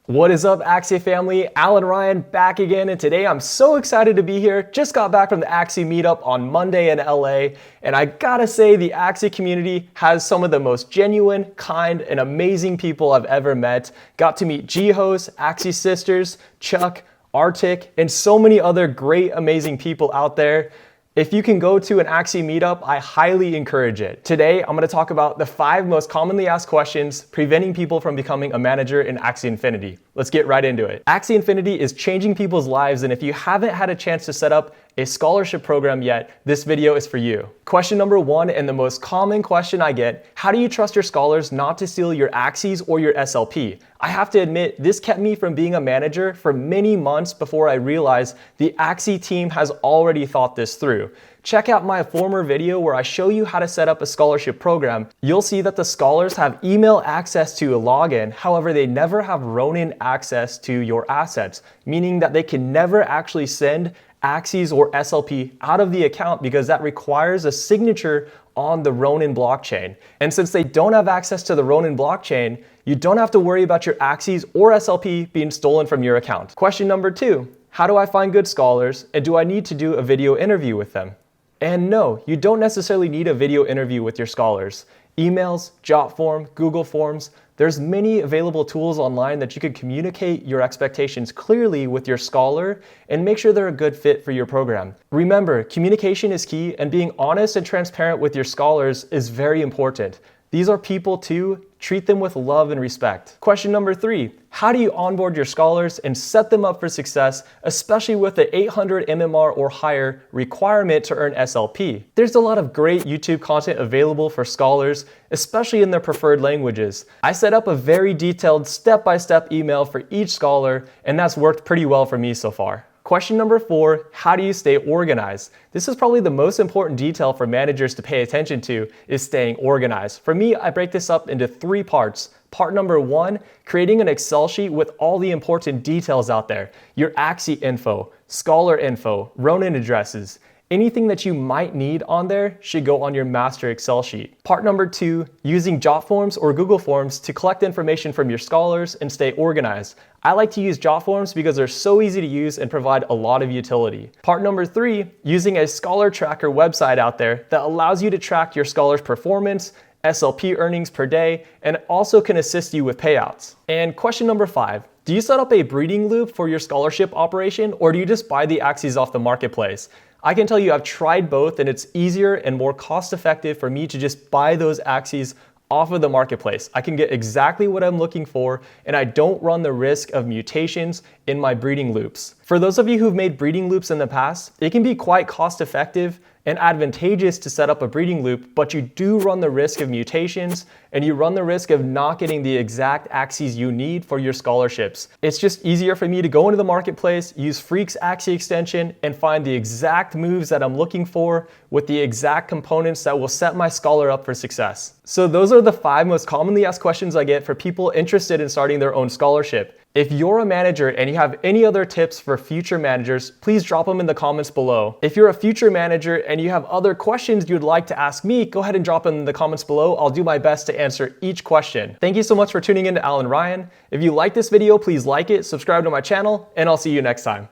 What is up, Axie family? Allan Ryan back again, and today I'm so excited to be here. Just got back from the Axie meetup on Monday in LA, and I gotta say the Axie community has some of the most genuine, kind, and amazing people I've ever met. Got to meet Jihos, Axie sisters, Chuck, Arctic, and so many other great, amazing people out there. If you can go to an Axie meetup, I highly encourage it. Today, I'm gonna talk about the 5 most commonly asked questions preventing people from becoming a manager in Axie Infinity. Let's get right into it. Axie Infinity is changing people's lives, and if you haven't had a chance to set up a scholarship program yet, this video is for you. Question number 1, and the most common question I get, how do you trust your scholars not to steal your Axies or your SLP? I have to admit, this kept me from being a manager for many months before I realized the Axie team has already thought this through. Check out my former video where I show you how to set up a scholarship program. You'll see that the scholars have email access to a login, however, they never have Ronin access to your assets, meaning that they can never actually send Axies or SLP out of the account because that requires a signature on the Ronin blockchain. And since they don't have access to the Ronin blockchain, you don't have to worry about your Axies or SLP being stolen from your account. Question number 2, how do I find good scholars, and do I need to do a video interview with them? And no, you don't necessarily need a video interview with your scholars. Emails, Jotform, Google Forms, there's many available tools online that you can communicate your expectations clearly with your scholar and make sure they're a good fit for your program. Remember, communication is key, and being honest and transparent with your scholars is very important. These are people too. Treat them with love and respect. Question number 3, how do you onboard your scholars and set them up for success, especially with the 800 MMR or higher requirement to earn SLP? There's a lot of great YouTube content available for scholars, especially in their preferred languages. I set up a very detailed step-by-step email for each scholar, and that's worked pretty well for me so far. Question number 4, how do you stay organized? This is probably the most important detail for managers to pay attention to, is staying organized. For me, I break this up into 3 parts. Part number 1, creating an Excel sheet with all the important details out there. Your Axie info, scholar info, Ronin addresses. Anything that you might need on there should go on your master Excel sheet. Part number 2, using Jotforms or Google Forms to collect information from your scholars and stay organized. I like to use Jotforms because they're so easy to use and provide a lot of utility. Part number 3, using a scholar tracker website out there that allows you to track your scholar's performance, SLP earnings per day, and also can assist you with payouts. And question number 5, do you set up a breeding loop for your scholarship operation, or do you just buy the Axies off the marketplace? I can tell you I've tried both, and it's easier and more cost effective for me to just buy those Axies off of the marketplace. I can get exactly what I'm looking for, and I don't run the risk of mutations in my breeding loops. For those of you who've made breeding loops in the past, it can be quite cost effective and advantageous to set up a breeding loop, but you do run the risk of mutations, and you run the risk of not getting the exact Axies you need for your scholarships. It's just easier for me to go into the marketplace, use Freak's Axie extension, and find the exact moves that I'm looking for with the exact components that will set my scholar up for success. So those are the 5 most commonly asked questions I get for people interested in starting their own scholarship. If you're a manager and you have any other tips for future managers, please drop them in the comments below. If you're a future manager and you have other questions you'd like to ask me, go ahead and drop them in the comments below. I'll do my best to answer each question. Thank you so much for tuning in to Allan Ryan. If you like this video, please like it, subscribe to my channel, and I'll see you next time.